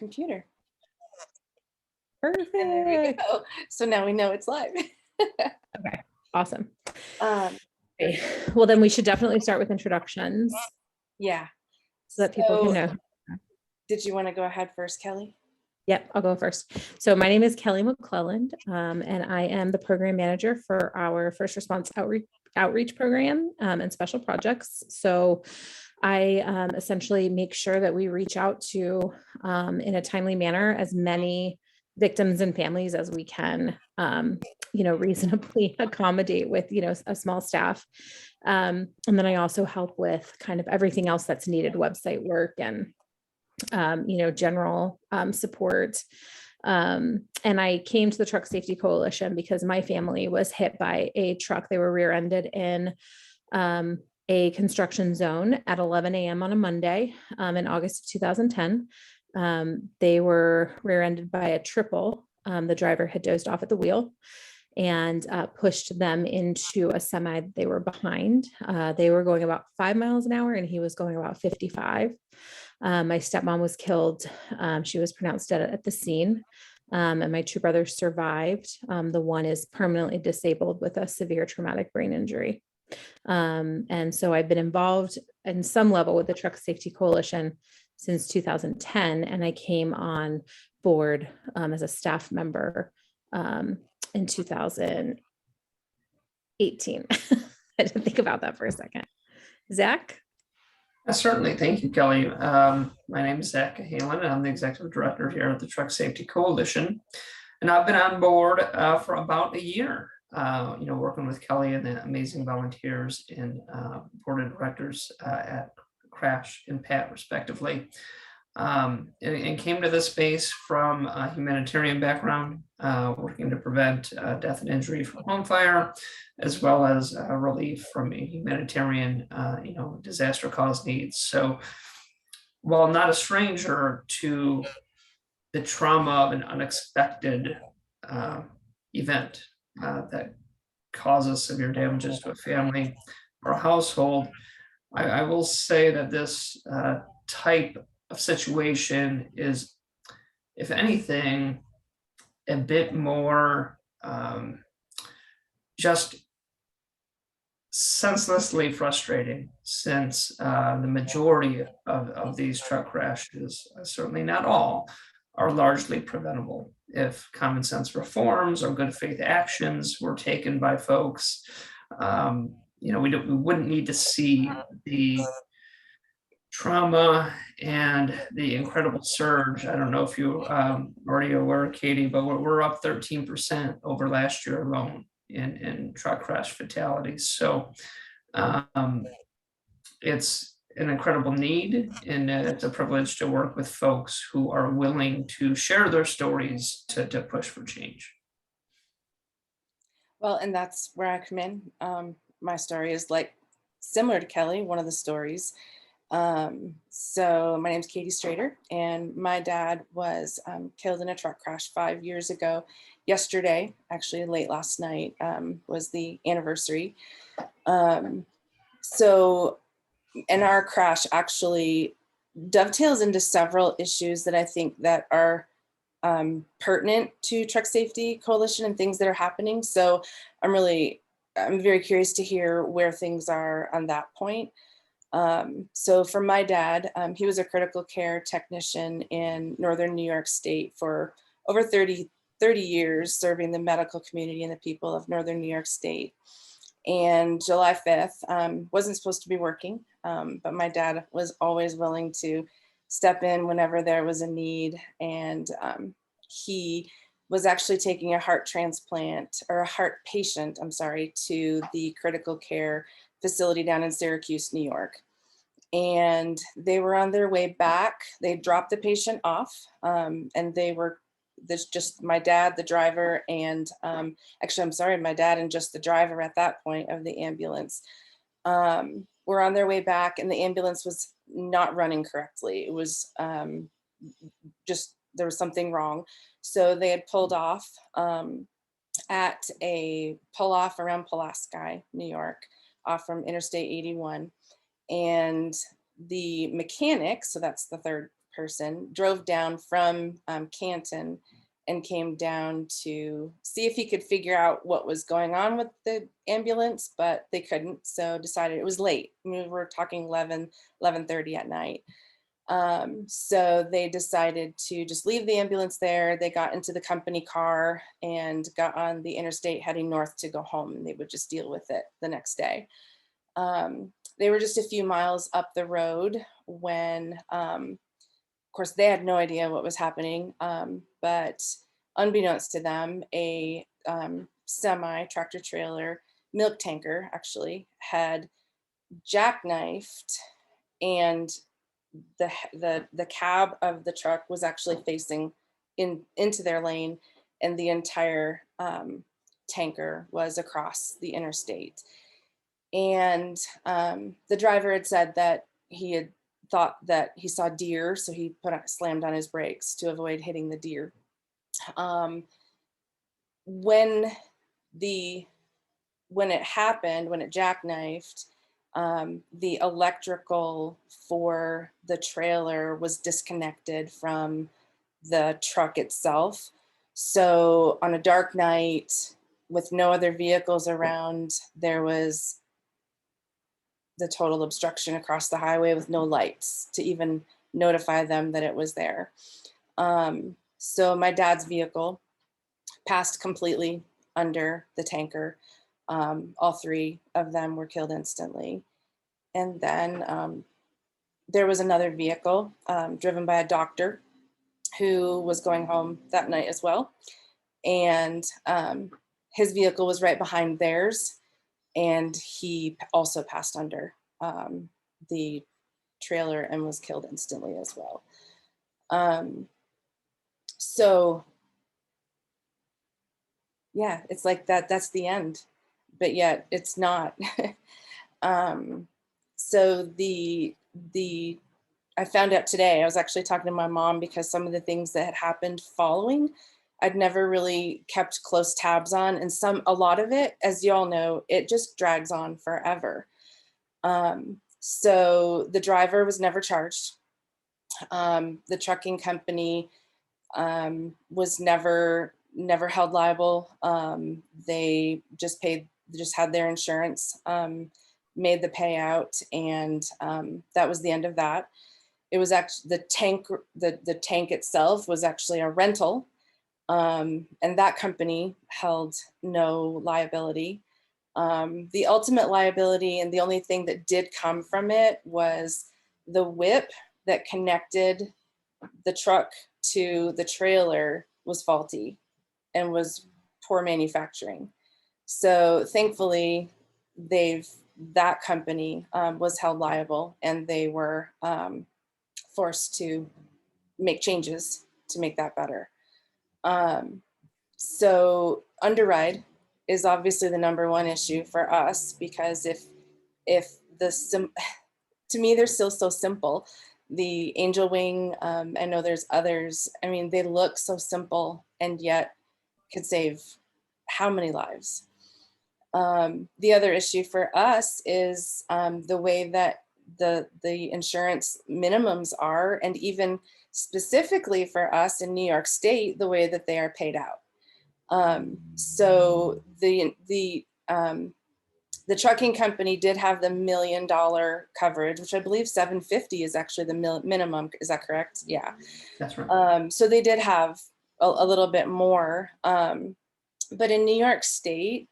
computer. Perfect. And there we go. So now we know it's live. Okay, awesome. Okay. Well, then we should definitely start with introductions. Yeah. So that people can know. Did you want to go ahead first, Kelly? Yep, I'll go first. So my name is Kelly McClelland, and I am the program manager for our first response outreach program and special projects. So I essentially make sure that we reach out to, in a timely manner, as many victims and families as we can, reasonably accommodate with, a small staff. And then I also help with kind of everything else that's needed, website work and general support. And I came to the Truck Saftey Coalition because my family was hit by a truck. They were rear-ended in a construction zone at 11 a.m. on a Monday in August of 2010. They were rear-ended by a triple. The driver had dozed off at the wheel and pushed them into a semi they were behind. They were going about 5 miles an hour and he was going about 55. My stepmom was killed. She was pronounced dead at the scene. And my two brothers survived. The one is permanently disabled with a severe traumatic brain injury. And so I've been involved in some level with the Truck Saftey Coalition since 2010. And I came on board as a staff member in 2018. I had to think about that for a second. Zach? Certainly. Thank you, Kelly. My name is Zach Halen, and I'm the executive director here at the Truck Saftey Coalition. And I've been on board for about a year, working with Kelly and the amazing volunteers and board of directors at Crash and Pat, respectively. And came to this space from a humanitarian background, working to prevent death and injury from home fire, as well as relief from a humanitarian, disaster caused needs. So while not a stranger to the trauma of an unexpected event that causes severe damages to a family or a household, I will say that this type of situation is, if anything, a bit more just senselessly frustrating, since the majority of these truck crashes, certainly not all, are largely preventable if common sense reforms or good faith actions were taken by folks. We wouldn't need to see the trauma and the incredible surge. I don't know if you already aware, Katie, but we're up 13% over last year alone in truck crash fatalities. So it's an incredible need, and it's a privilege to work with folks who are willing to share their stories to push for change. Well, and that's where I come in. My story is similar to Kelly, one of the stories. So my name's Katie Strader, and my dad was killed in a truck crash 5 years ago. Yesterday, actually late last night, was the anniversary. And our crash actually dovetails into several issues that I think that are pertinent to Truck Saftey Coalition and things that are happening. So I'm very curious to hear where things are on that point. So for my dad, he was a critical care technician in Northern New York State for over 30 years, serving the medical community and the people of Northern New York State. And July 5th, wasn't supposed to be working, but my dad was always willing to step in whenever there was a need. And he was actually taking a heart patient, to the critical care facility down in Syracuse, New York. And they were on their way back. They dropped the patient off, and they were just my dad, the driver, and my dad and just the driver at that point of the ambulance were on their way back, and the ambulance was not running correctly. It was there was something wrong. So they had pulled off at a pull-off around Pulaski, New York, off from Interstate 81. And the mechanic, so that's the third person drove down from Canton and came down to see if he could figure out what was going on with the ambulance, but they couldn't. So decided it was late. I mean, we were talking 11:30 at night. So they decided to just leave the ambulance there. They got into the company car and got on the interstate heading north to go home, and they would just deal with it the next day. They were just a few miles up the road when, of course, they had no idea what was happening, but unbeknownst to them, a semi tractor trailer milk tanker actually had jackknifed, and the cab of the truck was actually facing into their lane, and the entire tanker was across the interstate. And the driver had said that he had thought that he saw deer, so he slammed on his brakes to avoid hitting the deer. When it happened, when it jackknifed, the electrical for the trailer was disconnected from the truck itself. So on a dark night with no other vehicles around, there was the total obstruction across the highway with no lights to even notify them that it was there. So my dad's vehicle passed completely under the tanker. All three of them were killed instantly. And then there was another vehicle driven by a doctor who was going home that night as well. And his vehicle was right behind theirs, and he also passed under the trailer and was killed instantly as well. So yeah, it's like that's the end, but yet it's not. So I found out today, I was actually talking to my mom because some of the things that had happened following, I'd never really kept close tabs on. And a lot of it, as you all know, it just drags on forever. So the driver was never charged. The trucking company was never held liable. They just had their insurance, made the payout, and that was the end of that. It was actually the tank itself was actually a rental, and that company held no liability. The ultimate liability, and the only thing that did come from it, was the whip that connected the truck to the trailer was faulty and was poor manufacturing. So thankfully, that company was held liable, and they were forced to make changes to make that better. So underride is obviously the number one issue for us, because to me, they're still so simple. The Angel Wing, I know there's others. I mean, they look so simple and yet could save how many lives? The other issue for us is the way that the insurance minimums are, and even specifically for us in New York State, the way that they are paid out. So the trucking company did have the $1 million coverage, which I believe 750 is actually the minimum. Is that correct? Yeah. That's right. So they did have a little bit more. But in New York State,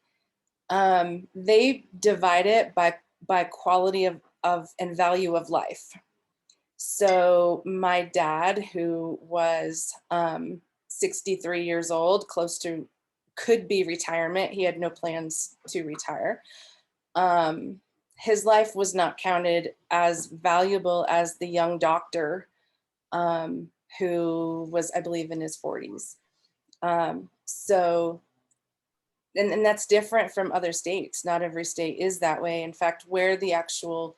they divide it by quality of and value of life. So my dad, who was 63 years old, could be retirement. He had no plans to retire. His life was not counted as valuable as the young doctor, who was, I believe, in his 40s. So, and that's different from other states. Not every state is that way. In fact, where the actual,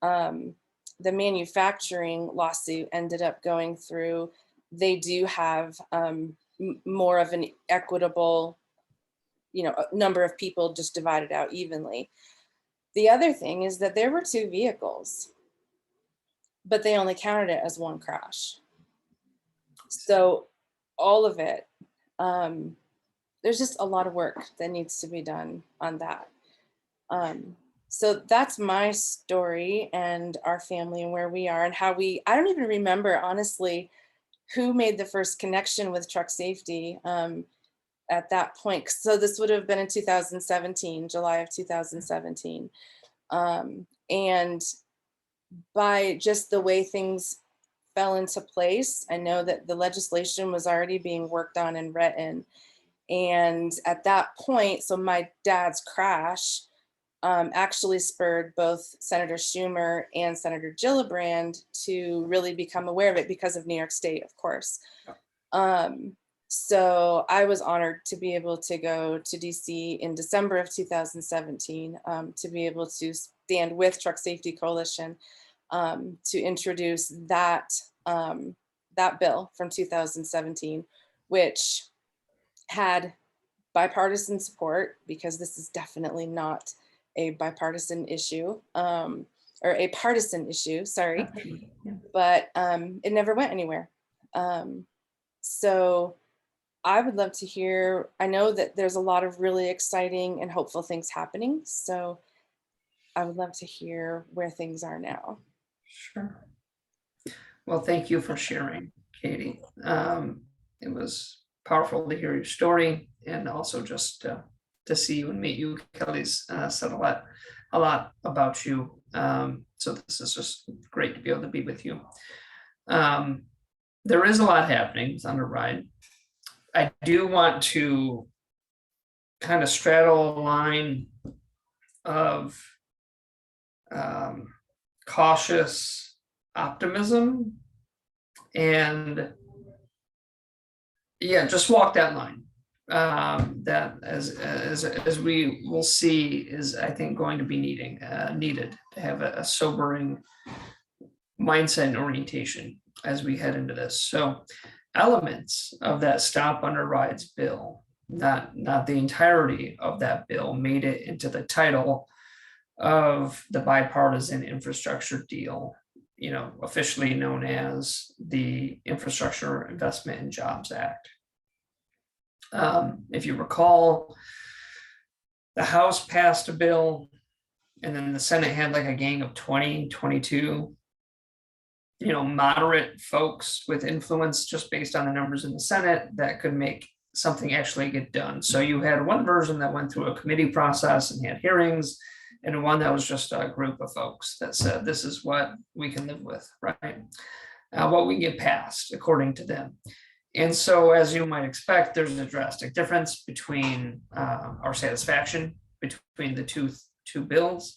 the manufacturing lawsuit ended up going through, they do have more of an equitable, number of people just divided out evenly. The other thing is that there were two vehicles, but they only counted it as one crash. So all of it, there's just a lot of work that needs to be done on that. So that's my story and our family and where we are and how I don't even remember, honestly, who made the first connection with truck safety at that point. So this would have been in 2017, July of 2017. And by just the way things fell into place, I know that the legislation was already being worked on and written. And at that point, so my dad's crash actually spurred both Senator Schumer and Senator Gillibrand to really become aware of it because of New York State, of course. So I was honored to be able to go to DC in December of 2017 to be able to stand with Truck Saftey Coalition to introduce that bill from 2017, which had bipartisan support, because this is definitely not a bipartisan issue, or a partisan issue, sorry, but it never went anywhere. So I would love to hear, I know that there's a lot of really exciting and hopeful things happening. So I would love to hear where things are now. Sure. Well, thank you for sharing, Katie. It was powerful to hear your story, and also just to see you and meet you. Kelly's said a lot about you. So this is just great to be able to be with you. There is a lot happening with Underride. I do want to kind of straddle a line of cautious optimism and just walk that line. That as we will see is, I think, going to be needed to have a sobering mindset and orientation as we head into this. So elements of that Stop Underrides bill, not the entirety of that bill, made it into the title of the bipartisan infrastructure deal, officially known as the Infrastructure Investment and Jobs Act. If you recall, the House passed a bill, and then the Senate had like a gang of 22 moderate folks with influence, just based on the numbers in the Senate, that could make something actually get done. So you had one version that went through a committee process and had hearings, and one that was just a group of folks that said, this is what we can live with, right? What we get passed according to them. And so, as you might expect, there's a drastic difference between our satisfaction between the two bills.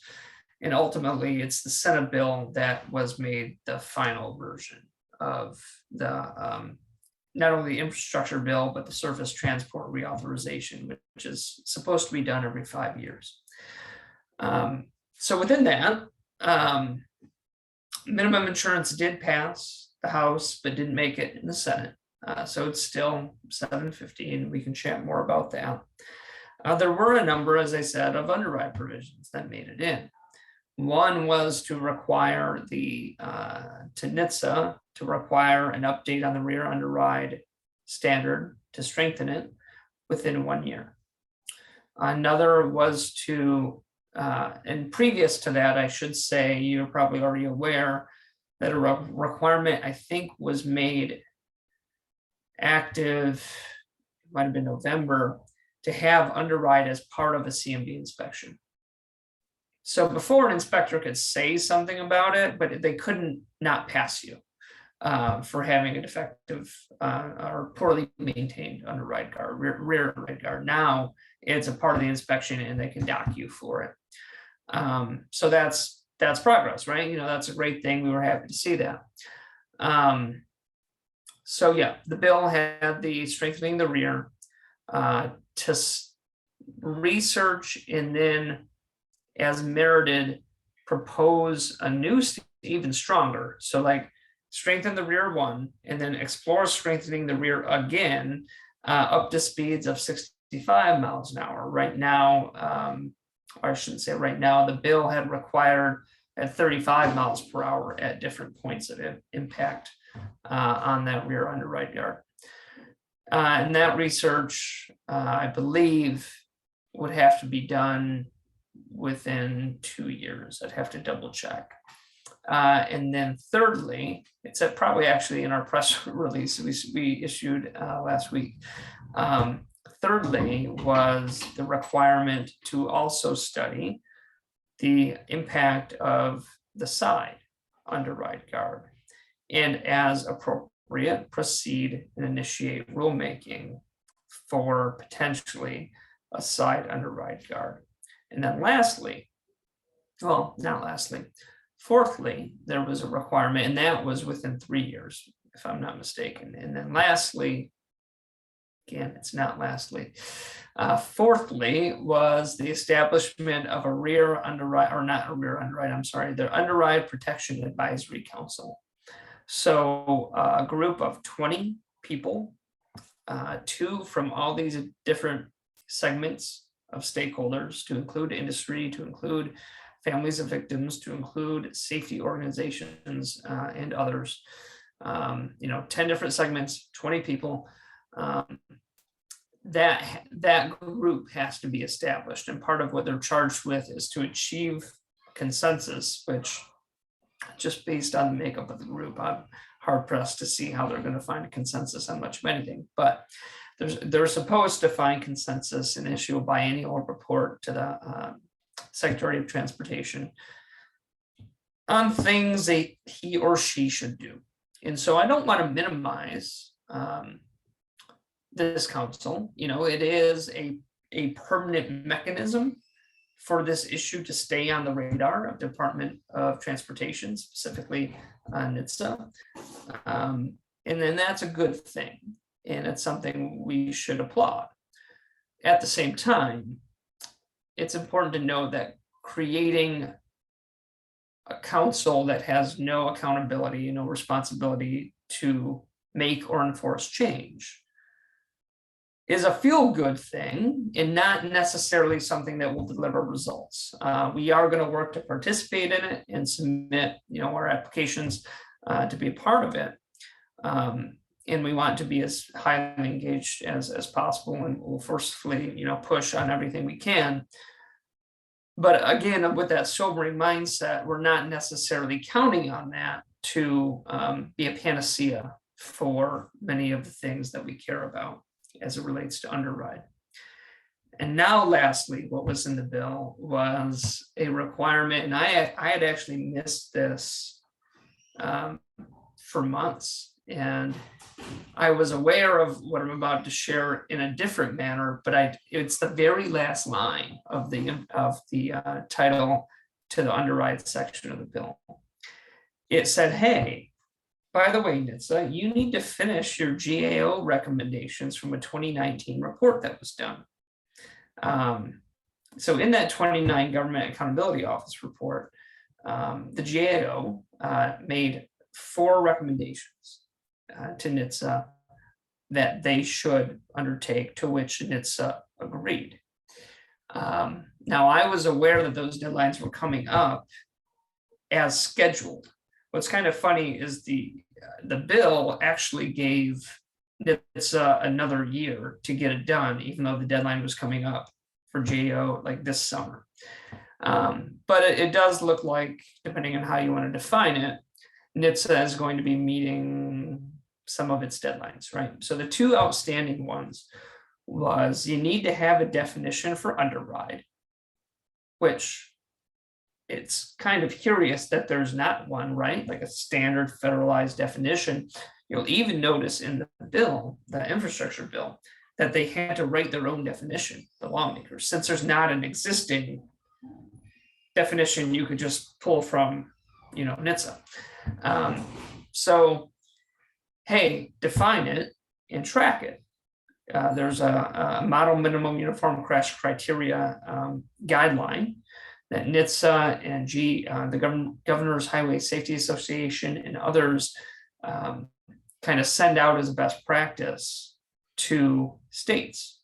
And ultimately, it's the Senate bill that was made the final version of the not only the infrastructure bill, but the surface transport reauthorization, which is supposed to be done every 5 years. So within that, minimum insurance did pass the House, but didn't make it in the Senate. So it's still 750, and we can chat more about that. There were a number, as I said, of underride provisions that made it in. One was to require to NHTSA to require an update on the rear underride standard to strengthen it within 1 year. Another was to, and previous to that, I should say, you're probably already aware that a requirement, I think, was made active, might have been November, to have underride as part of a CMB inspection. So before, an inspector could say something about it, but they couldn't not pass you for having a defective or poorly maintained underride guard, rear underride guard. Now it's a part of the inspection, and they can dock you for it. So that's progress, right? That's a great thing. We were happy to see that. So yeah, the bill had the strengthening the rear to research, and then, as merited, propose a new, even stronger. So like strengthen the rear one, and then explore strengthening the rear again up to speeds of 65 miles an hour. Right now, or I shouldn't say right now, the bill had required at 35 miles per hour at different points of impact on that rear underride guard. And that research, I believe, would have to be done within 2 years. I'd have to double check. And then thirdly, it's probably actually in our press release we issued last week. Thirdly was the requirement to also study the impact of the side underride guard, and as appropriate, proceed and initiate rulemaking for potentially a side underride guard. And then lastly, well, not lastly, fourthly, there was a requirement, and that was within 3 years, if I'm not mistaken. And then lastly, again, it's not lastly, fourthly was the establishment of a rear underride, or not a rear underride, I'm sorry, the Underride Protection Advisory Council. So a group of 20 people, 2 from all these different segments of stakeholders, to include industry, to include families of victims, to include safety organizations and others. 10 different segments, 20 people. That group has to be established, and part of what they're charged with is to achieve consensus, which, just based on the makeup of the group, I'm hard pressed to see how they're going to find a consensus on much of anything. But they're supposed to find consensus and issue a biennial report to the Secretary of Transportation on things he or she should do. And so I don't want to minimize this council. It is a permanent mechanism for this issue to stay on the radar of Department of Transportation, specifically on NHTSA. And then that's a good thing, and it's something we should applaud. At the same time, it's important to know that creating a council that has no accountability, no responsibility to make or enforce change is a feel-good thing, and not necessarily something that will deliver results. We are going to work to participate in it and submit, our applications to be a part of it. And we want to be as highly engaged as possible, and we'll forcefully, push on everything we can. But again, with that sobering mindset, we're not necessarily counting on that to be a panacea for many of the things that we care about as it relates to underride. And now lastly, what was in the bill was a requirement, and I had actually missed this for months, and I was aware of what I'm about to share in a different manner, but it's the very last line of the title to the underride section of the bill. It said, hey, by the way, NHTSA, you need to finish your GAO recommendations from a 2019 report that was done. So in that 2019 Government Accountability Office report, the GAO made 4 recommendations to NHTSA that they should undertake, to which NHTSA agreed. Now, I was aware that those deadlines were coming up as scheduled. What's kind of funny is the bill actually gave NHTSA another year to get it done, even though the deadline was coming up for GAO like this summer. But it does look like, depending on how you want to define it, NHTSA is going to be meeting some of its deadlines, right? So the 2 outstanding ones was, you need to have a definition for underride, which it's kind of curious that there's not one, right? Like a standard federalized definition. You'll even notice in the bill, the infrastructure bill, that they had to write their own definition, the lawmakers, since there's not an existing definition you could just pull from, NHTSA. So, hey, define it and track it. There's a model minimum uniform crash criteria guideline that NHTSA and the Governor's Highway Safety Association and others kind of send out as a best practice to states.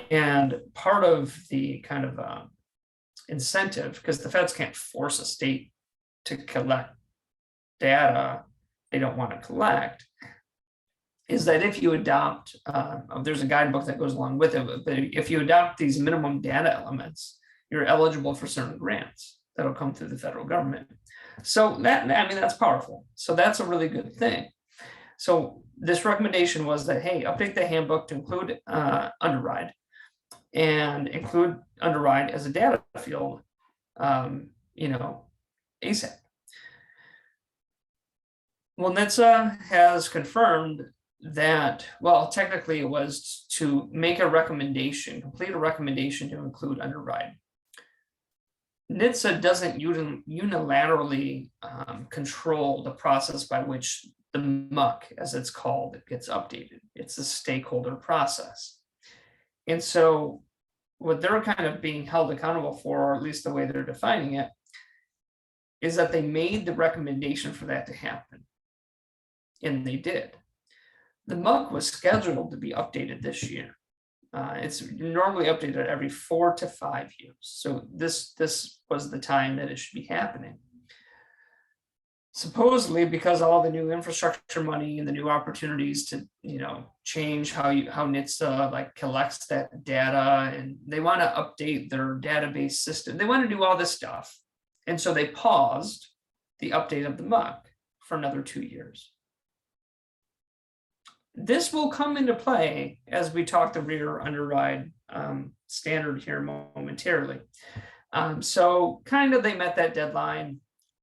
And part of the kind of incentive, because the feds can't force a state to collect data don't want to collect is that if you adopt, there's a guidebook that goes along with it, but if you adopt these minimum data elements, you're eligible for certain grants that'll come through the federal government. So that, I mean, that's powerful. So that's a really good thing. So this recommendation was that, hey, update the handbook to include underride and include underride as a data field, ASAP. Well, NHTSA has confirmed that, well, technically it was to make a recommendation, complete a recommendation to include underride. NHTSA doesn't unilaterally control the process by which the MUC, as it's called, gets updated. It's a stakeholder process. And so what they're kind of being held accountable for, or at least the way they're defining it, is that they made the recommendation for that to happen. And they did. The MUC was scheduled to be updated this year. It's normally updated every 4 to 5 years. So this was the time that it should be happening. Supposedly, because all the new infrastructure money and the new opportunities to, change how NHTSA like collects that data, and they want to update their database system. They want to do all this stuff. And so they paused the update of the MUC for another 2 years. This will come into play as we talk the rear underride standard here momentarily. So kind of they met that deadline.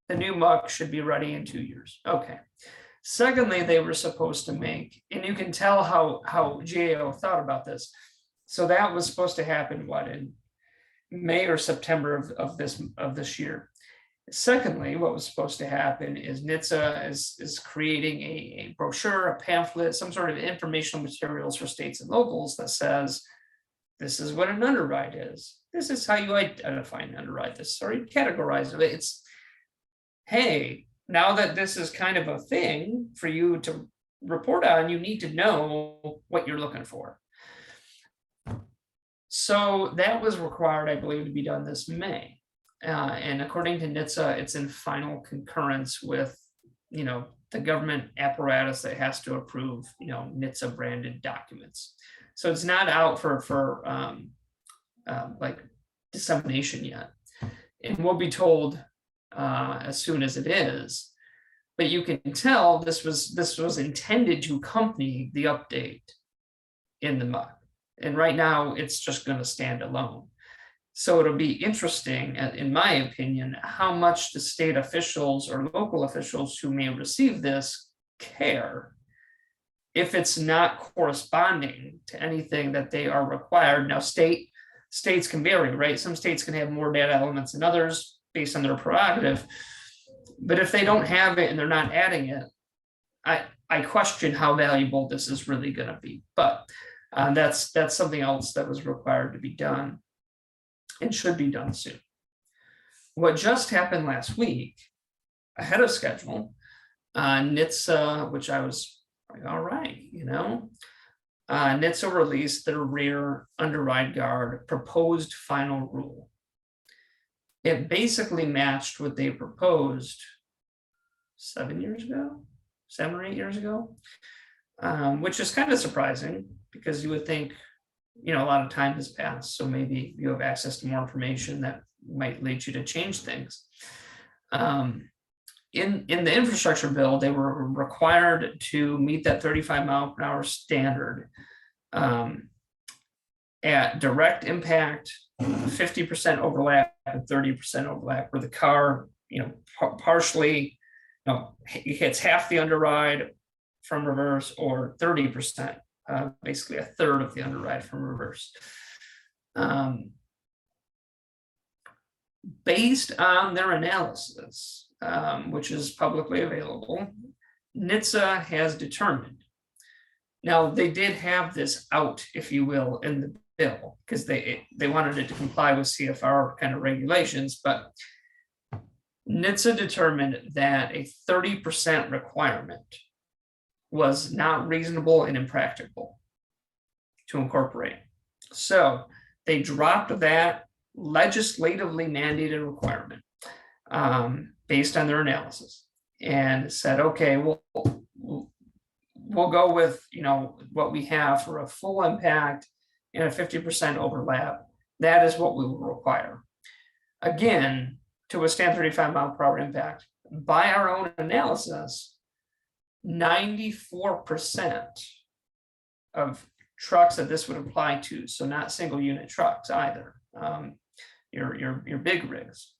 The new MUC should be ready in 2 years. Okay. Secondly, they were supposed to make, and you can tell how GAO thought about this. So that was supposed to happen, what, in May or September of this year. Secondly, what was supposed to happen is NHTSA is creating a brochure, a pamphlet, some sort of informational materials for states and locals that says, this is what an underride is. This is how you identify an underride. This is how you categorize it. It's, hey, now that this is kind of a thing for you to report on, you need to know what you're looking for. So that was required, I believe, to be done this May. And according to NHTSA, it's in final concurrence with, the government apparatus that has to approve, NHTSA branded documents. So it's not out for like dissemination yet. And we'll be told as soon as it is. But you can tell this was intended to accompany the update in the MUC. And right now it's just going to stand alone. So it'll be interesting, in my opinion, how much the state officials or local officials who may receive this care if it's not corresponding to anything that they are required. Now, states can vary, right? Some states can have more data elements than others based on their prerogative. But if they don't have it and they're not adding it, I question how valuable this is really going to be. But that's something else that was required to be done. And should be done soon. What just happened last week, ahead of schedule, NHTSA, which I was like, all right, NHTSA released their rear underride guard proposed final rule. It basically matched what they proposed 7 or 8 years ago, which is kind of surprising because you would think, a lot of time has passed, so maybe you have access to more information that might lead you to change things. In the infrastructure bill, they were required to meet that 35-mile-per-hour standard at direct impact, 50% overlap, and 30% overlap, where the car, partially, hits half the underride from reverse, or 30%. Basically a third of the underride from reverse. Based on their analysis, which is publicly available, NHTSA has determined. Now, they did have this out, if you will, in the bill, because they wanted it to comply with CFR kind of regulations, but NHTSA determined that a 30% requirement was not reasonable and impractical to incorporate. So they dropped that legislatively mandated requirement based on their analysis. and said, okay, we'll go with, what we have for a full impact and a 50% overlap. That is what we will require. Again, to withstand 35 mile per hour impact, by our own analysis, 94% of trucks that this would apply to, so not single unit trucks either, your big rigs,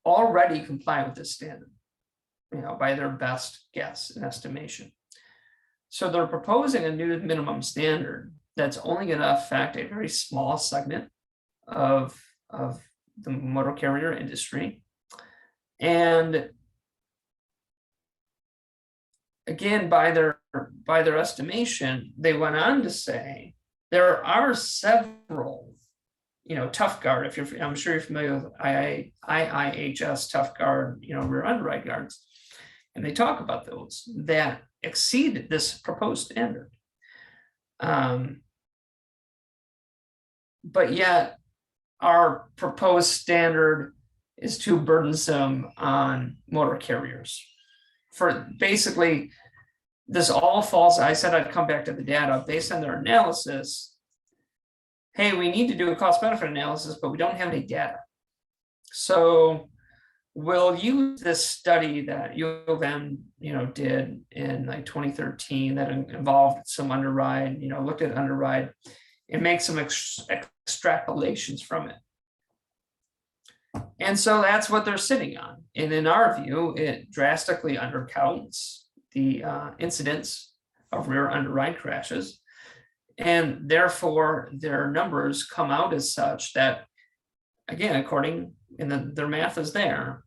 already comply with this standard, by their best guess and estimation. So they're proposing a new minimum standard that's only going to affect a very small segment of the motor carrier industry. And again, by their estimation, they went on to say there are several, tough guard. I'm sure you're familiar with IIHS tough guard, rear underride guards, and they talk about those that exceed this proposed standard. But yet our proposed standard is too burdensome on motor carriers. For basically, this all falls, I said I'd come back to the data based on their analysis. Hey, we need to do a cost benefit analysis, but we don't have any data. So we'll use this study that U of M, did in like 2013 that involved some underride, looked at underride and make some extrapolations from it. And so that's what they're sitting on. And in our view, it drastically undercounts the incidence of rear underride crashes. And therefore, their numbers come out as such that, again, according, and their math is there,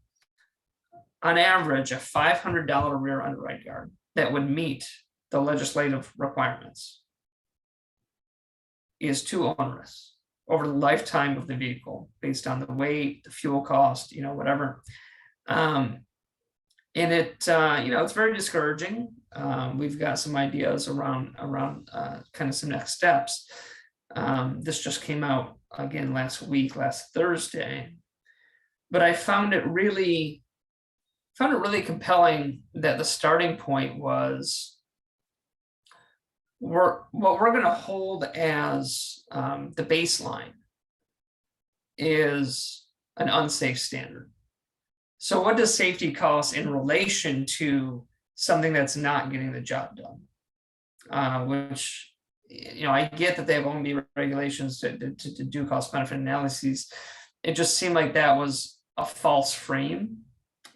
on average, a $500 rear underride guard that would meet the legislative requirements is too onerous over the lifetime of the vehicle based on the weight, the fuel cost, whatever. And it, it's very discouraging. We've got some ideas around kind of some next steps. This just came out again last Thursday, but I found it really compelling that the starting point was what we're going to hold as the baseline is an unsafe standard. So what does safety cost in relation to something that's not getting the job done? Which, I get that they have only regulations to do cost benefit analyses. It just seemed like that was a false frame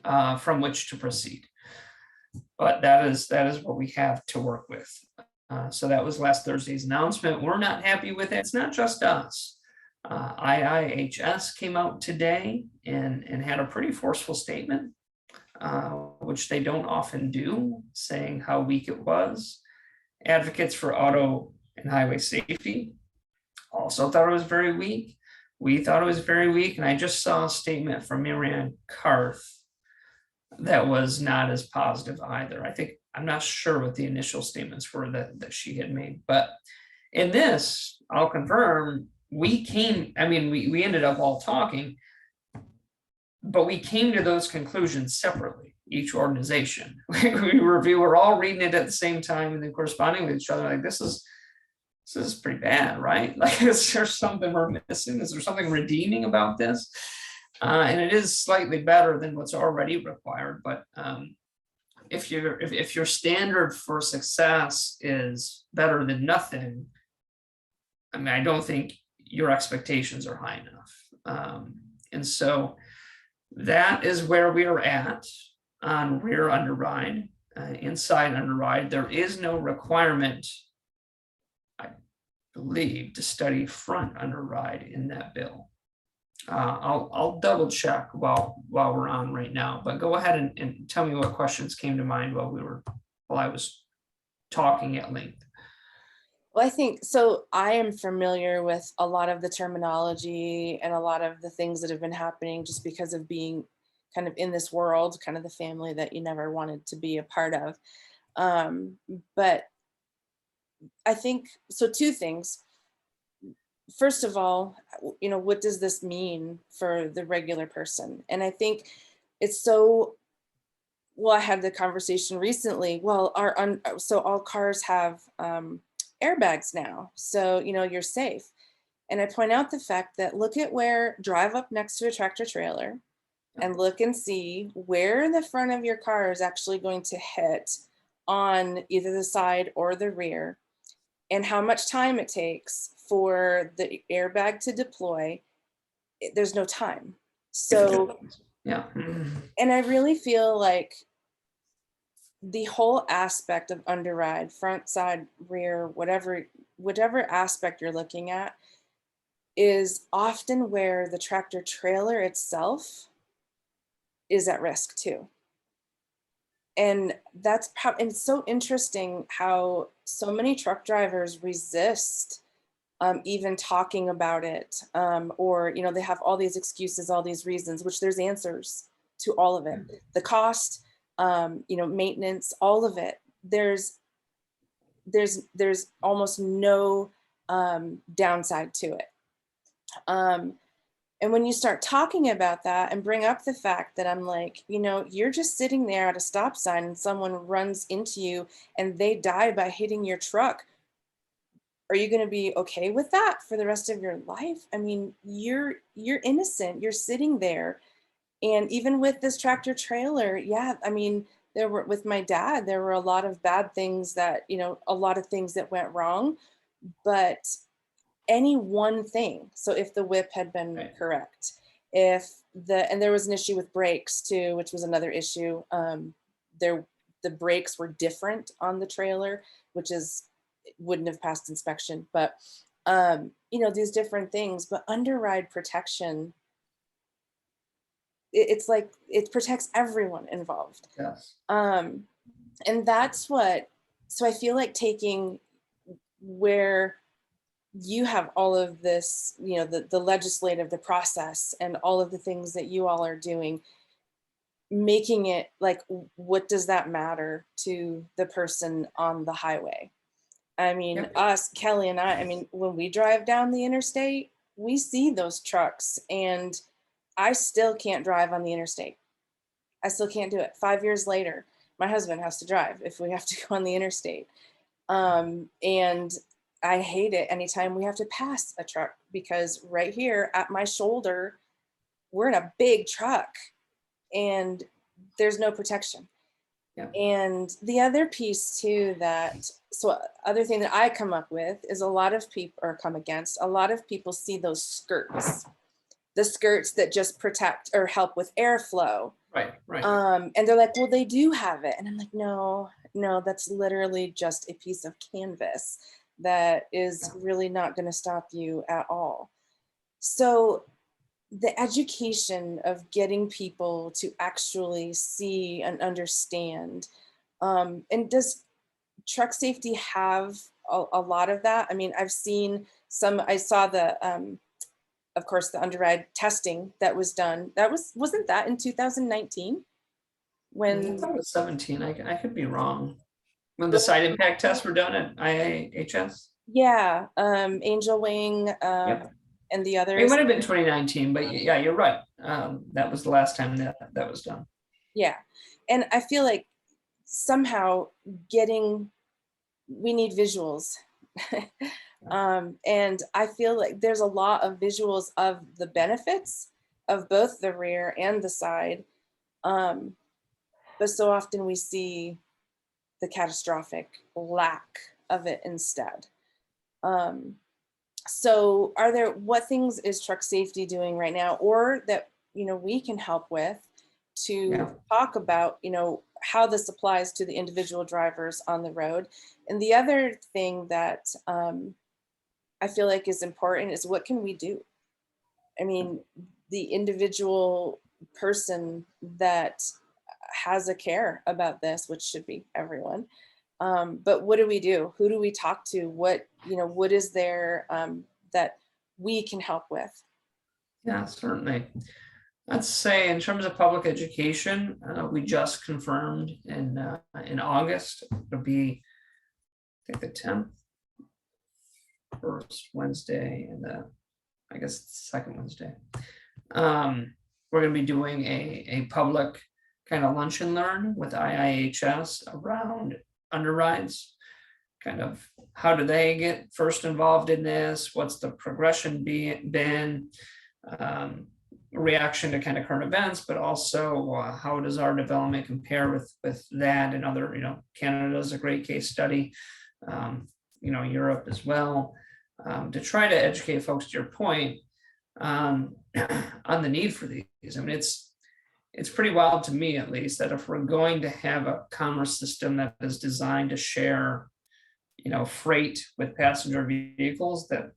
from which to proceed. But that is what we have to work with. So that was last Thursday's announcement. We're not happy with it. It's not just us. IIHS came out today and had a pretty forceful statement, which they don't often do, saying how weak it was. Advocates for auto and highway safety also thought it was very weak. We thought it was very weak. And I just saw a statement from Marianne Karth that was not as positive either. I'm not sure what the initial statements were that she had made, but in this, I'll confirm, we ended up all talking, but we came to those conclusions separately, each organization. We were all reading it at the same time and then corresponding with each other. Like, this is pretty bad, right? Like, is there something we're missing? Is there something redeeming about this? And it is slightly better than what's already required, but if your standard for success is better than nothing, I don't think your expectations are high enough. And so that is where we are at on rear underride. Inside underride, there is no requirement, I believe, to study front underride in that bill. I'll double check while we're on right now, but go ahead and tell me what questions came to mind while I was talking at length. Well, I think so. I am familiar with a lot of the terminology and a lot of the things that have been happening just because of being kind of in this world, kind of the family that you never wanted to be a part of. But I think so. Two things. First of all, what does this mean for the regular person? And I think it's so, well, I had the conversation recently. Well, so all cars have airbags now, so you're safe. And I point out the fact that drive up next to a tractor trailer and look and see where the front of your car is actually going to hit on either the side or the rear, and how much time it takes for the airbag to deploy. There's no time. So, yeah. and I really feel like the whole aspect of underride, front, side, rear, whatever aspect you're looking at, is often where the tractor trailer itself is at risk too. And and it's so interesting how so many truck drivers resist even talking about it, or they have all these excuses, all these reasons, which there's answers to all of it. The cost, maintenance, all of it. There's almost no downside to it. And when you start talking about that and bring up the fact that I'm like, you're just sitting there at a stop sign and someone runs into you and they die by hitting your truck. Are you going to be okay with that for the rest of your life? I mean, you're innocent. You're sitting there. And even with this tractor trailer, yeah, I mean, with my dad, there were a lot of bad things that, a lot of things that went wrong, but any one thing. So if the whip had been correct, and there was an issue with brakes too, which was another issue. The brakes were different on the trailer, which wouldn't have passed inspection, but these different things. But underride protection, it's like it protects everyone involved. Yes. And that's what. So I feel like taking where you have all of this, the legislative, the process, and all of the things that you all are doing, making it like, what does that matter to the person on the highway? I mean, us, Kelly and I mean, when we drive down the interstate, we see those trucks, and I still can't drive on the interstate. I still can't do it. 5 years later, my husband has to drive if we have to go on the interstate. And I hate it anytime we have to pass a truck, because right here at my shoulder, we're in a big truck and there's no protection. Yeah. And the other piece too, other thing that I come up with is a lot of people see those skirts, the skirts that just protect or help with airflow. Right. And they're like, well, they do have it. And I'm like, no, that's literally just a piece of canvas that is really not going to stop you at all. So the education of getting people to actually see and understand, and does Truck Saftey have a lot of that? I mean, I saw of course, the underride testing that was done. Wasn't that in 2019? I thought it was 17. I could be wrong. When the side impact tests were done at IAHS? Yeah, Angel Wing, and the others. It might have been 2019, but yeah, you're right. That was the last time that was done. Yeah, and I feel like somehow we need visuals. And I feel like there's a lot of visuals of the benefits of both the rear and the side. But so often we see the catastrophic lack of it instead. So what things is Truck Saftey doing right now, or that, we can help with to talk about, how this applies to the individual drivers on the road? And the other thing that I feel like is important is, what can we do? I mean, the individual person that has a care about this, which should be everyone. But what do we do? Who do we talk to? What is there that we can help with? Yeah, certainly. Let's say in terms of public education, we just confirmed in August, it'll be, I think, the 10th, first Wednesday, and I guess the second Wednesday. we're going to be doing a public kind of lunch and learn with IIHS around underrides. Kind of how do they get first involved in this? What's the progression been? Reaction to kind of current events, but also how does our development compare with that and other, Canada is a great case study, Europe as well, to try to educate folks, to your point, on the need for these. I mean, it's pretty wild to me, at least, that if we're going to have a commerce system that is designed to share, freight with passenger vehicles, that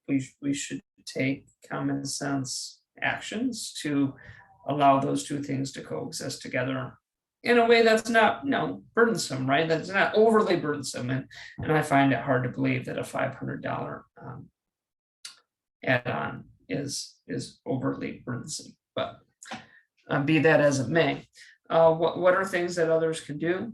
we should take common sense actions to allow those two things to coexist together in a way that's not, burdensome, right? That's not overly burdensome. And I find it hard to believe that a $500 add-on is overtly burdensome, but be that as it may. What are things that others can do?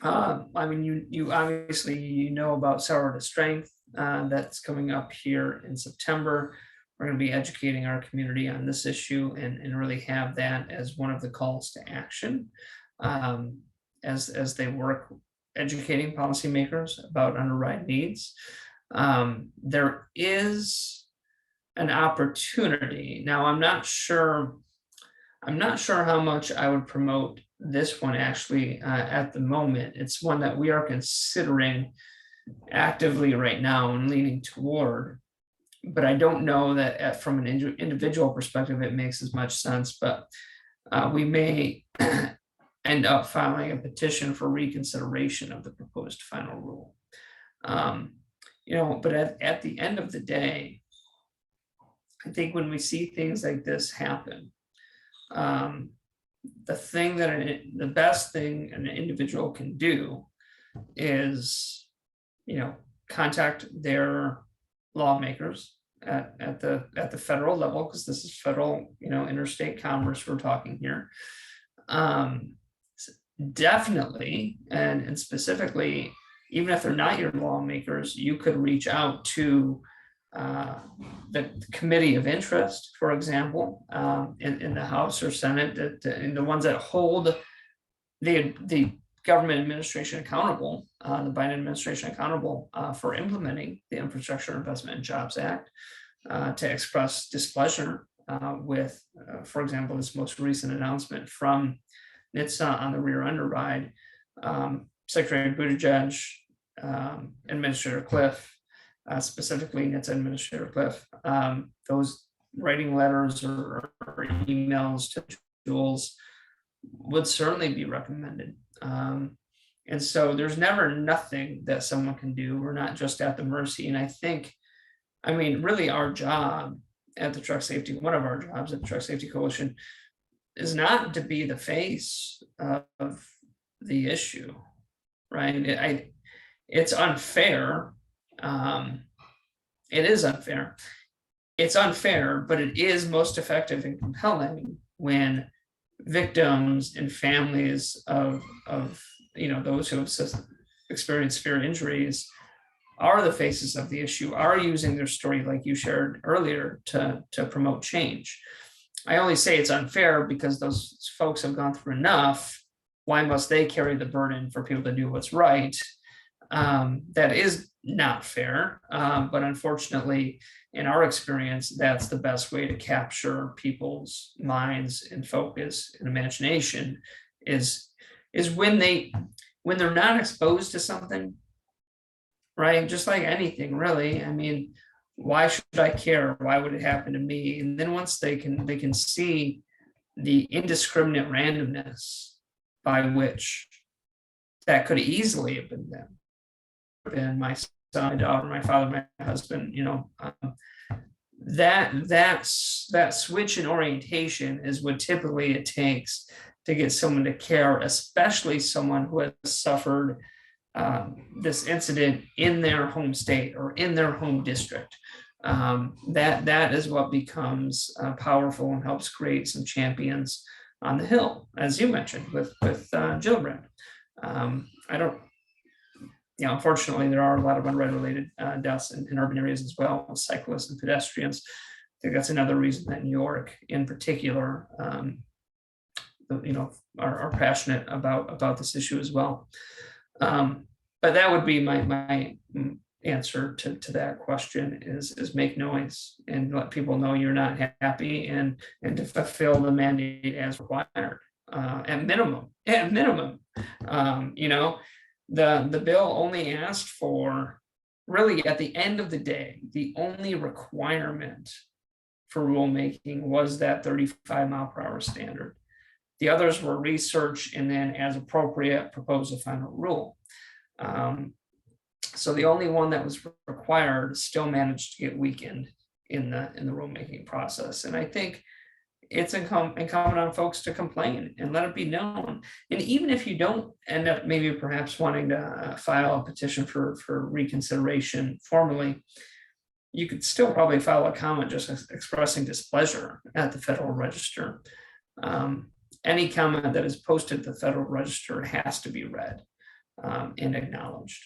I mean, you obviously, about Sour to Strength, that's coming up here in September. We're going to be educating our community on this issue and really have that as one of the calls to action as they work educating policymakers about underride needs. There is an opportunity. Now, I'm not sure how much I would promote this one actually at the moment. It's one that we are considering actively right now and leaning toward, but I don't know that from an individual perspective it makes as much sense. But we may end up filing a petition for reconsideration of the proposed final rule. But at the end of the day, I think when we see things like this happen, the best thing an individual can do is, contact their lawmakers at the federal level, because this is federal, interstate commerce we're talking here. Definitely, and specifically, even if they're not your lawmakers, you could reach out to the committee of interest, for example, in the House or Senate, in the ones that hold the government administration accountable, the Biden administration accountable for implementing the Infrastructure Investment and Jobs Act, to express displeasure with, for example, this most recent announcement from NHTSA on the rear underride. Secretary Buttigieg, Administrator Cliff, specifically NHTSA Administrator Cliff, those writing letters or emails to Jules would certainly be recommended. And so there's never nothing that someone can do. We're not just at the mercy. And I mean, really our job at the Truck Safety, one of our jobs at the Truck Safety Coalition, is not to be the face of the issue, right? It's unfair. It is unfair. It's unfair, but it is most effective and compelling when victims and families of those who have experienced severe injuries are the faces of the issue, are using their story, like you shared earlier, to promote change. I only say it's unfair because those folks have gone through enough. Why must they carry the burden for people to do what's right? That is not fair, but unfortunately, in our experience, that's the best way to capture people's minds and focus and imagination is when they're not exposed to something, right? Just like anything, really. I mean, why should I care? Why would it happen to me? And then once they can see the indiscriminate randomness by which that could easily have been them, been my son, my daughter, my father, my husband, that switch in orientation is what typically it takes to get someone to care, especially someone who has suffered this incident in their home state or in their home district. That is what becomes powerful and helps create some champions on the Hill, as you mentioned with Gillibrand. Unfortunately, there are a lot of unrelated deaths in urban areas as well, cyclists and pedestrians. think that's another reason that New York in particular, are passionate about this issue as well. But that would be my answer to that question is make noise and let people know you're not happy and to fulfill the mandate as required. At minimum, the bill only asked for, really at the end of the day, the only requirement for rulemaking was that 35-mile-per-hour standard. The others were research and then as appropriate, propose a final rule. So the only one that was required still managed to get weakened in the rulemaking process. And I think it's incumbent on folks to complain and let it be known. And even if you don't end up maybe perhaps wanting to file a petition for reconsideration formally, you could still probably file a comment just expressing displeasure at the Federal Register. Any comment that is posted to the Federal Register has to be read and acknowledged,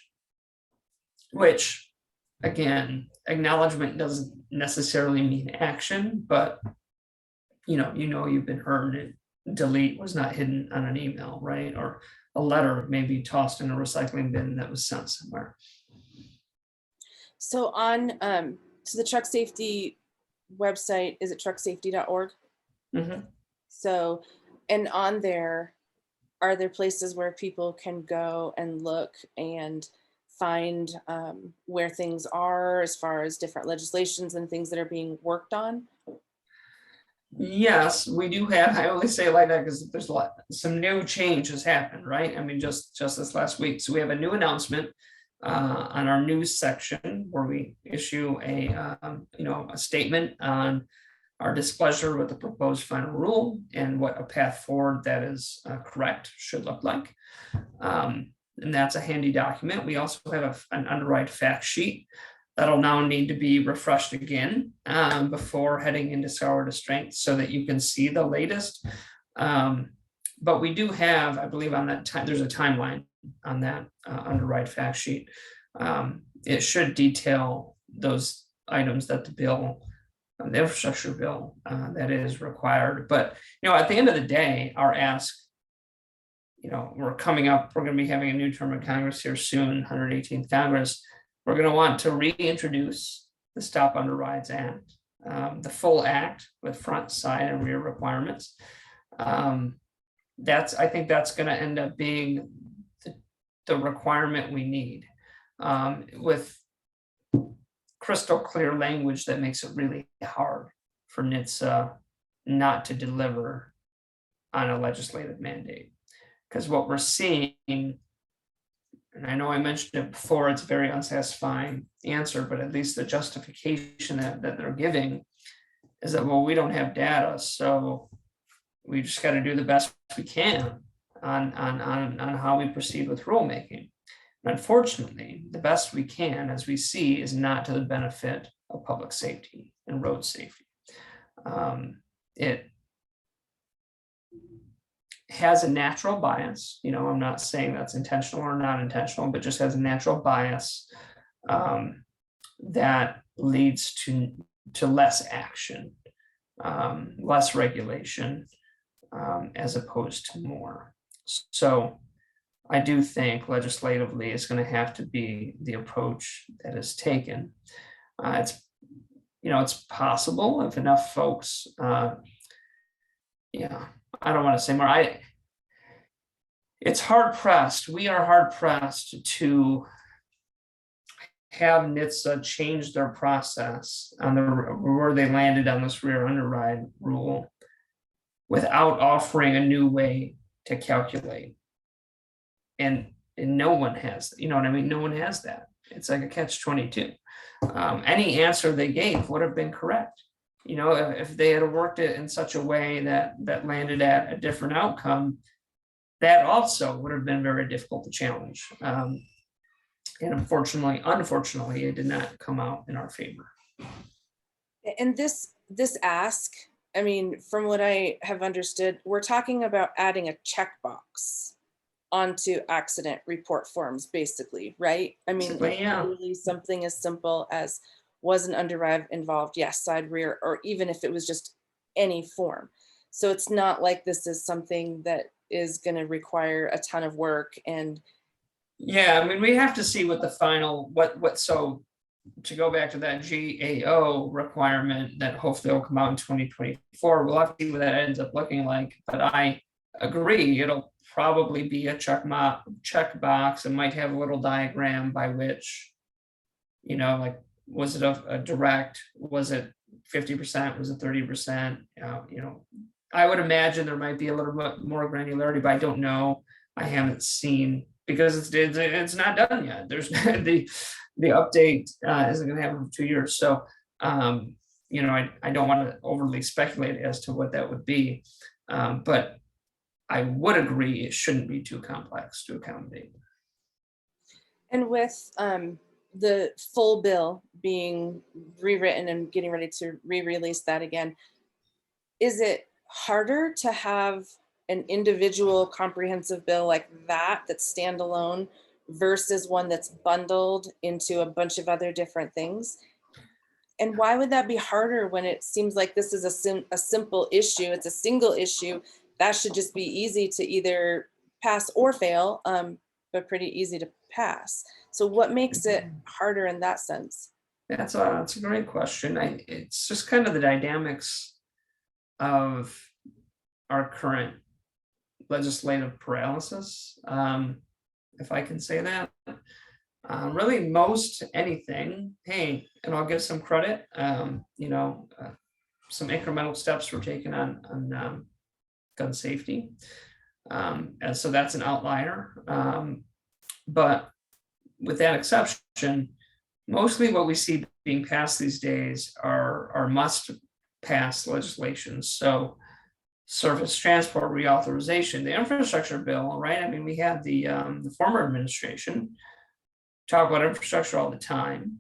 which, again, acknowledgement doesn't necessarily mean action, but you've been heard, and delete was not hidden on an email, right? Or a letter maybe tossed in a recycling bin that was sent somewhere. So on so the Truck Saftey website, is it trucksafety.org? Mm-hmm. So, and on there, are there places where people can go and look and find where things are as far as different legislations and things that are being worked on? Yes, we do have. I only say it like that because there's some new changes happened, right? I mean, just this last week. So we have a new announcement on our news section where we issue a statement on our displeasure with the proposed final rule and what a path forward that is correct should look like. And that's a handy document. We also have an underwrite fact sheet that'll now need to be refreshed again before heading into sour to strength so that you can see the latest. But we do have, I believe on that time, there's a timeline on that underwrite fact sheet. It should detail those items that the bill, the infrastructure bill that is required. But, at the end of the day, our ask, we're going to be having a new term of Congress here soon, 118th Congress. We're going to want to reintroduce the Stop Underrides Act, the full act with front, side, and rear requirements. I think that's going to end up being the requirement we need, with crystal clear language that makes it really hard for NHTSA not to deliver on a legislative mandate. Because what we're seeing, and I know I mentioned it before, it's a very unsatisfying answer, but at least the justification that they're giving is that, well, we don't have data, so we just got to do the best we can on how we proceed with rulemaking. And unfortunately, the best we can, as we see, is not to the benefit of public safety and road safety. It has a natural bias. I'm not saying that's intentional or not intentional, but just has a natural bias that leads to less action, less regulation, as opposed to more. So I do think legislatively it's going to have to be the approach that is taken. It's possible if enough folks, I don't want to say more. It's hard pressed. We are hard pressed to have NHTSA change their process on where they landed on this rear underride rule without offering a new way to calculate. And no one has, no one has that. It's like a catch-22. Any answer they gave would have been correct. If they had worked it in such a way that landed at a different outcome, that also would have been very difficult to challenge. And unfortunately, it did not come out in our favor. And this ask, from what I have understood, we're talking about adding a checkbox onto accident report forms, basically, right? Basically, yeah. Really something as simple as was an underdrive involved, yes, side rear, or even if it was just any form. So it's not like this is something that is going to require a ton of work. And Yeah, I mean, we have to see what the final, so to go back to that GAO requirement that hopefully will come out in 2024, we'll have to see what that ends up looking like. But I agree, it'll probably be a checkbox. It might have a little diagram by which, like, was it a direct? Was it 50%? Was it 30%? I would imagine there might be a little bit more granularity, but I don't know. I haven't seen, because it's not done yet. There's the update isn't going to happen for 2 years. So, I don't want to overly speculate as to what that would be. But I would agree it shouldn't be too complex to accommodate. And with the full bill being rewritten and getting ready to re-release that again, is it harder to have an individual comprehensive bill like that that's standalone versus one that's bundled into a bunch of other different things? And why would that be harder when it seems like this is a simple issue? It's a single issue that should just be easy to either pass or fail, but pretty easy to pass. So what makes it harder in that sense? That's a great question. It's just kind of the dynamics of our current legislative paralysis, if I can say that. Really, most anything, hey, and I'll give some credit, some incremental steps were taken on gun safety. And so that's an outlier. But with that exception, mostly what we see being passed these days are must-pass legislation. So surface transport reauthorization, the infrastructure bill, right? I mean, we had the former administration talk about infrastructure all the time.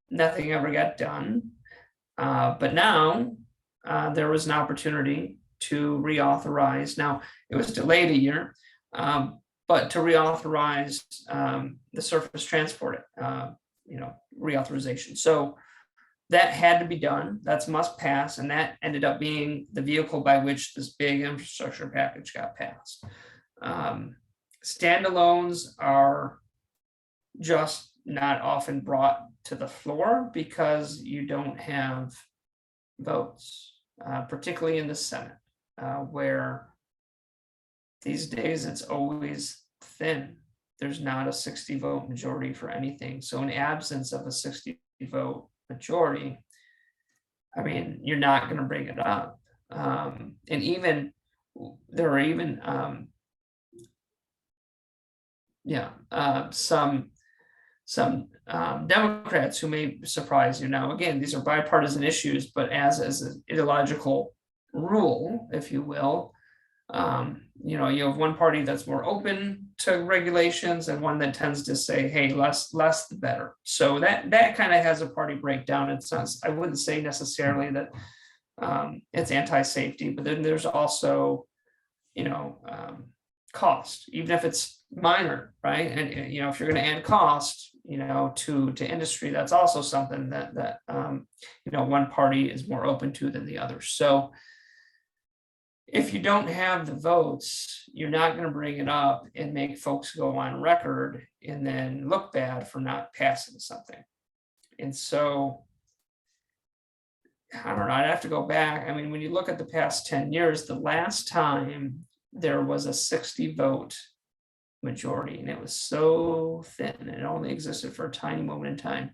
Nothing ever got done. But now there was an opportunity to reauthorize. Now, it was delayed a year, but to reauthorize the surface transport, reauthorization. So that had to be done. That's must pass, and that ended up being the vehicle by which this big infrastructure package got passed. Standalones are just not often brought to the floor because you don't have votes, particularly in the Senate, where these days it's always thin. There's not a 60 vote majority for anything. So in absence of a 60 vote majority, I mean, you're not going to bring it up. And even there are even some Democrats who may surprise you. Now, again, these are bipartisan issues, but as an ideological rule, if you will, you have one party that's more open to regulations and one that tends to say, hey, less the better. So that kind of has a party breakdown. It's not, I wouldn't say necessarily that it's anti-safety, but then there's also, cost, even if it's minor, right? And if you're going to add cost, to industry, that's also something that one party is more open to than the other. So if you don't have the votes, you're not going to bring it up and make folks go on record and then look bad for not passing something. And so, I don't know, I'd have to go back. I mean, when you look at the past 10 years, the last time there was a 60 vote majority, and it was so thin, and it only existed for a tiny moment in time.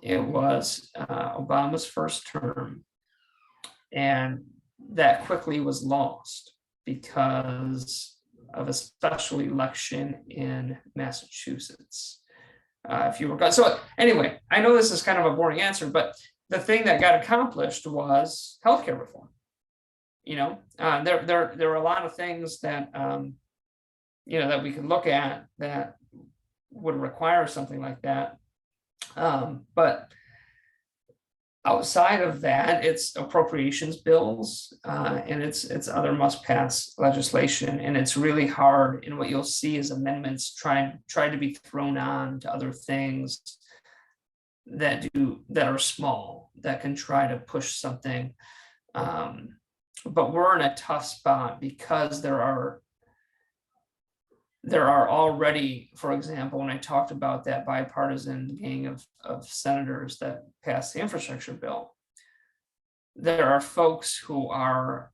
It was Obama's first term, and that quickly was lost because of a special election in Massachusetts. If you recall. So anyway, I know this is kind of a boring answer, but the thing that got accomplished was healthcare reform. There are a lot of things that that we can look at that would require something like that. But outside of that, it's appropriations bills and it's other must-pass legislation, and it's really hard. And what you'll see is amendments try to be thrown on to other things that are small, that can try to push something. But we're in a tough spot because there are already, for example, when I talked about that bipartisan gang of senators that passed the infrastructure bill, there are folks who are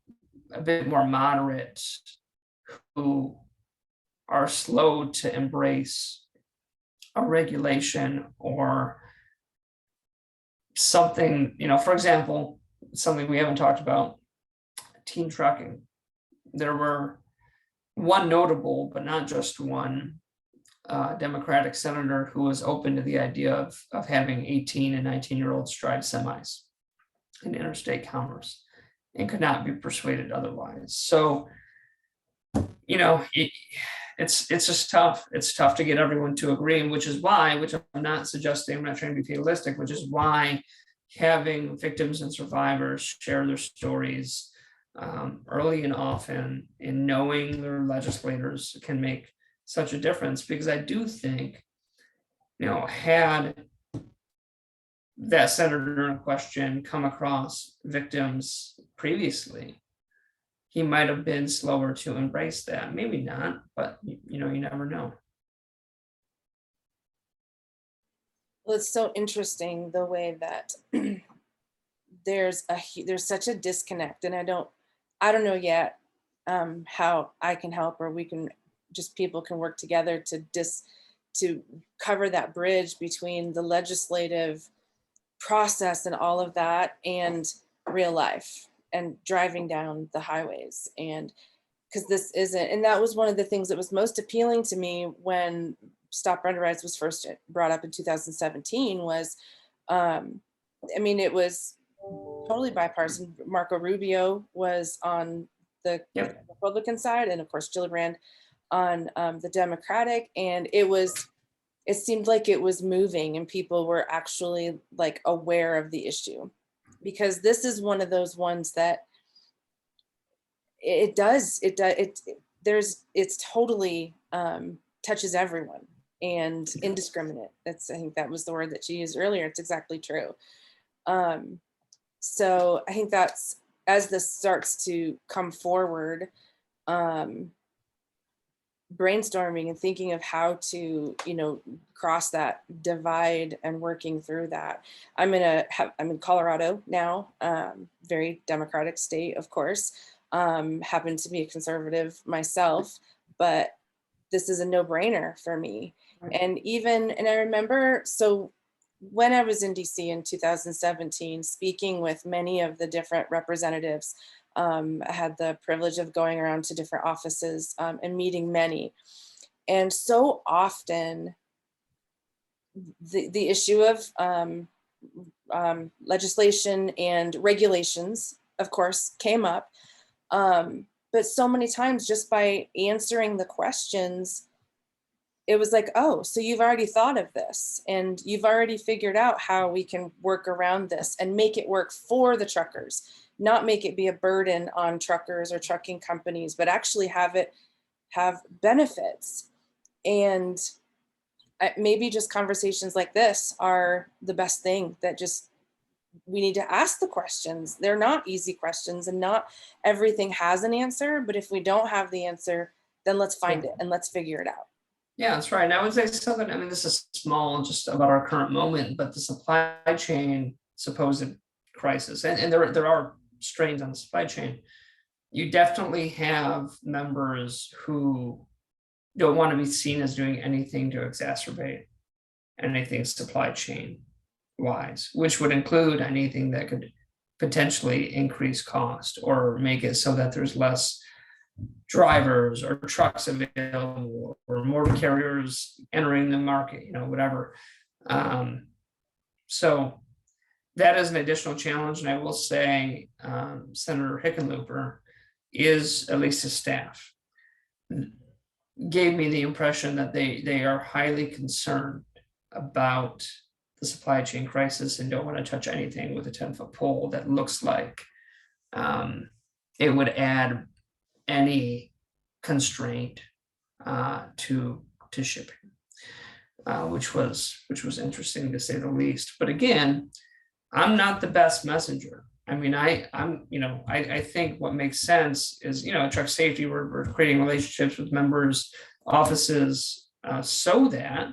a bit more moderate, who are slow to embrace a regulation or something, for example, something we haven't talked about, team trucking. There were one notable, but not just one, Democratic senator who was open to the idea of having 18 and 19-year-olds drive semis in interstate commerce and could not be persuaded otherwise. So, it's just tough. It's tough to get everyone to agree, which I'm not suggesting, I'm not trying to be fatalistic, which is why having victims and survivors share their stories early and often, and knowing their legislators can make such a difference. Because I do think, had that senator in question come across victims previously, he might have been slower to embrace that. Maybe not, but you never know. Well, it's so interesting the way that there's such a disconnect, and I don't know yet how I can help, or we can people can work together to cover that bridge between the legislative process and all of that and real life and driving down the highways. And because this isn't, and that was one of the things that was most appealing to me when Stop Run Rides was first brought up in 2017 was, it was totally bipartisan. Marco Rubio was on the Republican side, and of course Gillibrand on the Democratic, and it seemed like it was moving and people were actually like aware of the issue, because this is one of those ones that it's totally touches everyone and indiscriminate. I think that was the word that she used earlier. It's exactly true. So I think that's, as this starts to come forward, brainstorming and thinking of how to, cross that divide and working through that. I'm in Colorado now, very Democratic state, of course. Happen to be a conservative myself, but this is a no-brainer for me. Right. And I remember, so when I was in DC in 2017, speaking with many of the different representatives, I had the privilege of going around to different offices and meeting many. And so often the issue of legislation and regulations, of course, came up. But so many times, just by answering the questions, it was like, oh, so you've already thought of this and you've already figured out how we can work around this and make it work for the truckers, not make it be a burden on truckers or trucking companies, but actually have benefits. And maybe just conversations like this are the best thing, that just, we need to ask the questions. They're not easy questions and not everything has an answer, but if we don't have the answer, then let's find it and let's figure it out. Yeah, that's right. And I would say something, this is small, just about our current moment, but the supply chain supposed crisis, and there are strains on the supply chain. You definitely have members who don't want to be seen as doing anything to exacerbate anything supply chain wise, which would include anything that could potentially increase cost or make it so that there's less drivers or trucks available or more carriers entering the market, whatever. So that is an additional challenge. And I will say, Senator Hickenlooper is, at least his staff, gave me the impression that they are highly concerned about the supply chain crisis and don't want to touch anything with a 10-foot pole that looks like it would add any constraint to shipping. which was interesting to say the least. But again, I'm not the best messenger. I mean, I think what makes sense is, at Truck Safety, we're creating relationships with members, offices, so that,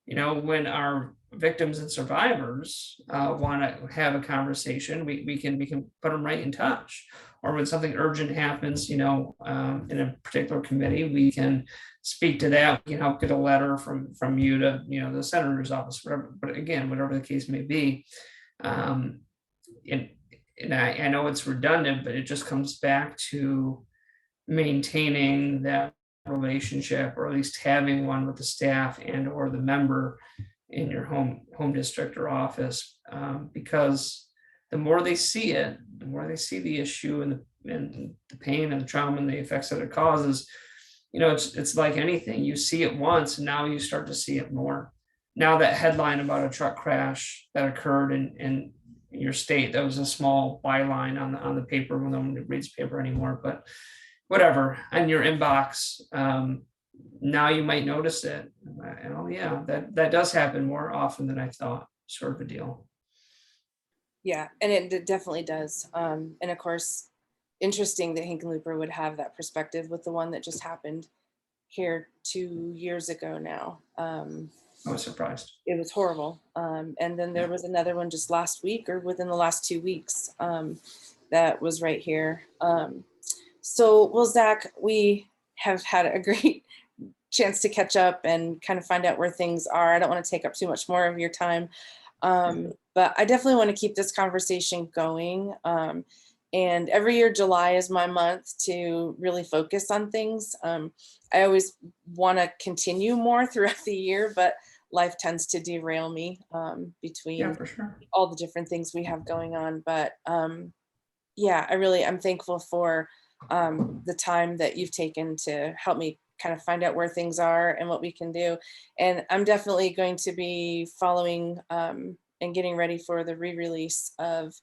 when our victims and survivors want to have a conversation, we can put them right in touch. Or when something urgent happens, in a particular committee, we can speak to that. We can help get a letter from you to, the senator's office, whatever. But again, whatever the case may be, and I know it's redundant, but it just comes back to maintaining that relationship, or at least having one with the staff and or the member in your home district or office, because the more they see it, the more they see the issue and the pain and the trauma and the effects that it causes, it's like anything. You see it once, and now you start to see it more. Now that headline about a truck crash that occurred in your state, that was a small byline on the paper when no one reads paper anymore, but whatever, on your inbox, now you might notice it. And oh yeah, that does happen more often than I thought, sort of a deal. Yeah, and it definitely does. And of course, interesting that Hickenlooper would have that perspective with the one that just happened here 2 years ago now. I was surprised. It was horrible. And then there was another one just last week, or within the last 2 weeks, that was right here. So, well, Zach, we have had a great chance to catch up and kind of find out where things are. I don't want to take up too much more of your time, but I definitely want to keep this conversation going. And every year, July is my month to really focus on things. I always want to continue more throughout the year, but life tends to derail me between For sure. all the different things we have going on. But yeah, I'm thankful for the time that you've taken to help me kind of find out where things are and what we can do. And I'm definitely going to be following and getting ready for the re-release of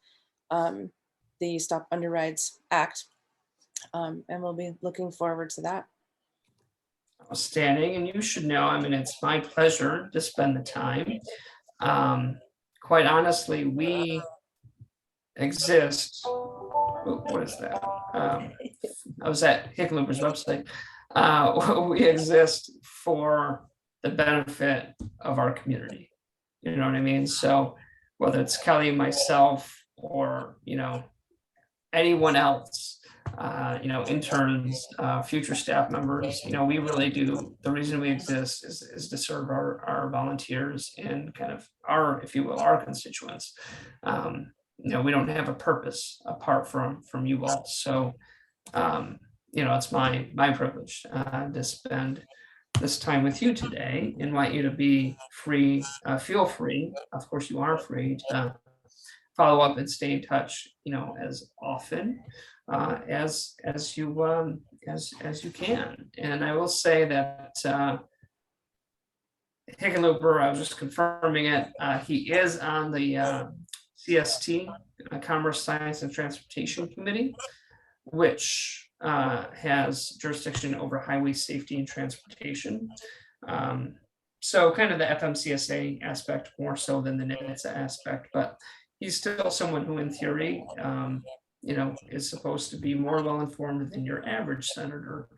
the Stop Underrides Act. And we'll be looking forward to that. Outstanding. And you should know, I mean, it's my pleasure to spend the time. Quite honestly, we exist. What is that? I was at Hickenlooper's website. We exist for the benefit of our community. You know what I mean? So whether it's Kelly, myself, or anyone else, interns, future staff members, we really do. The reason we exist is to serve our volunteers and kind of our, if you will, our constituents. We don't have a purpose apart from you all. So, it's my privilege to spend this time with you today. Invite you to be free, feel free. Of course, you are free to follow up and stay in touch, as often as you can. And I will say that Hickenlooper, I was just confirming it. He is on the CST, Commerce, Science, and Transportation Committee, which has jurisdiction over highway safety and transportation. So kind of the FMCSA aspect more so than the NHTSA aspect, but he's still someone who in theory, is supposed to be more well-informed than your average senator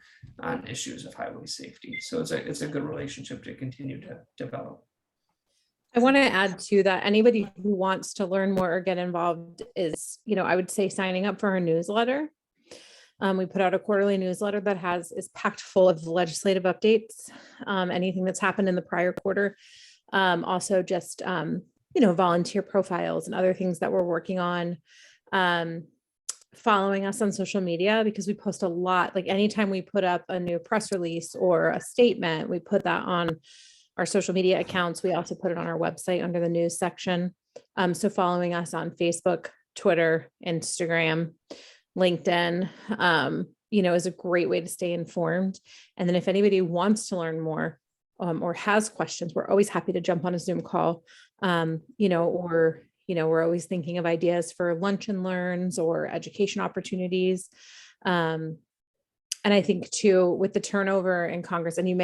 on issues of highway safety. So it's a good relationship to continue to develop. I want to add to that, anybody who wants to learn more or get involved is, I would say signing up for our newsletter. We put out a quarterly newsletter that is packed full of legislative updates, anything that's happened in the prior quarter. Also just, volunteer profiles and other things that we're working on. Following us on social media, because we post a lot. Like anytime we put up a new press release or a statement, we put that on our social media accounts. We also put it on our website under the news section. So following us on Facebook, Twitter, Instagram, LinkedIn, is a great way to stay informed. And then if anybody wants to learn more or has questions, we're always happy to jump on a Zoom call, we're always thinking of ideas for lunch and learns or education opportunities. And And I think too, with the turnover in Congress, and I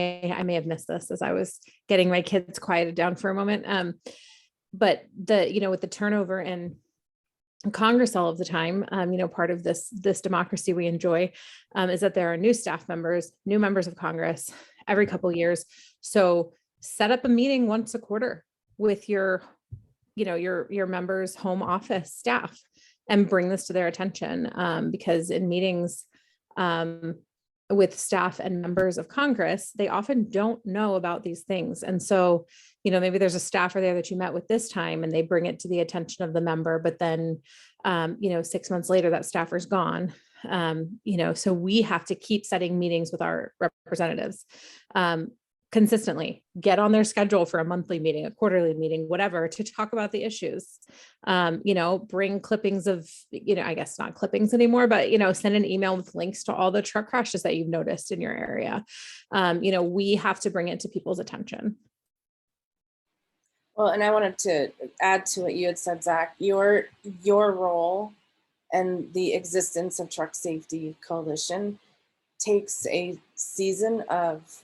may have missed this as I was getting my kids quieted down for a moment. But with the turnover in Congress all of the time, part of this democracy we enjoy is that there are new staff members, new members of Congress every couple of years. So set up a meeting once a quarter with your members' home office staff and bring this to their attention, because in meetings with staff and members of Congress, they often don't know about these things. And so, maybe there's a staffer there that you met with this time and they bring it to the attention of the member, but then, 6 months later, that staffer's gone. So we have to keep setting meetings with our representatives consistently, get on their schedule for a monthly meeting, a quarterly meeting, whatever, to talk about the issues. Bring clippings of, I guess not clippings anymore, but, send an email with links to all the truck crashes that you've noticed in your area. We have to bring it to people's attention. Well, and I wanted to add to what you had said, Zach, your role and the existence of Truck Saftey Coalition takes a season of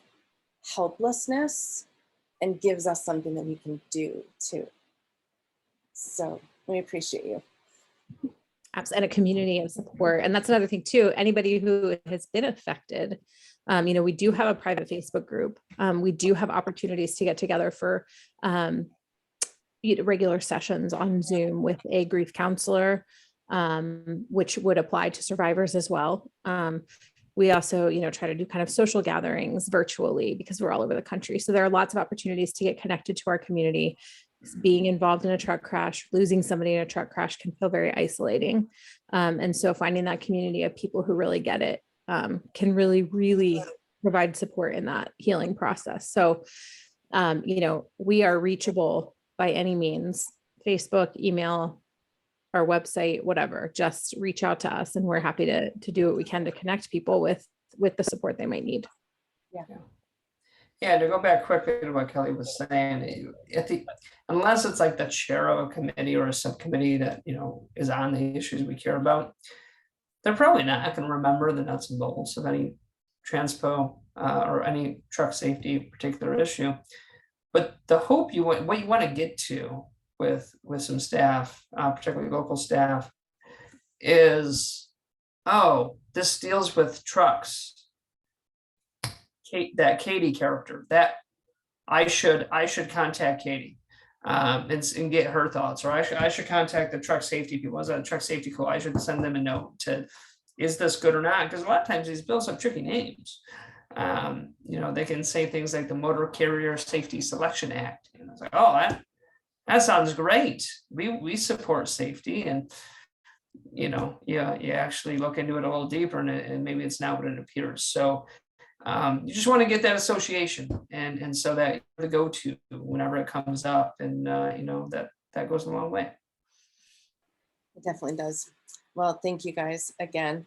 helplessness and gives us something that we can do too. So we appreciate you. And a community of support. And that's another thing too. Anybody who has been affected, we do have a private Facebook group. We do have opportunities to get together for regular sessions on Zoom with a grief counselor, which would apply to survivors as well. We also, try to do kind of social gatherings virtually because we're all over the country. So there are lots of opportunities to get connected to our community. Being involved in a truck crash, losing somebody in a truck crash can feel very isolating. And so finding that community of people who really get it can really, really provide support in that healing process. So, we are reachable by any means, Facebook, email, our website, whatever, just reach out to us and we're happy to do what we can to connect people with the support they might need. Yeah, to go back quickly to what Kelly was saying, unless it's like the chair of a committee or a subcommittee that, is on the issues we care about, they're probably not going to remember the nuts and bolts of any transpo or any truck safety particular issue. But the hope what you want to get to with some staff, particularly local staff, is, this deals with trucks. That Katie character, that I should contact Katie and get her thoughts, or I should contact the truck safety people. Is that a Truck Saftey Coalition? I should send them a note to, is this good or not? Because a lot of times these bills have tricky names. They can say things like the Motor Carrier Safety Selection Act. And it's like, that sounds great. We support safety, and you actually look into it a little deeper, and maybe it's not what it appears. So you just want to get that association, and so that the go-to whenever it comes up, and that goes a long way. It definitely does. Well, thank you guys again.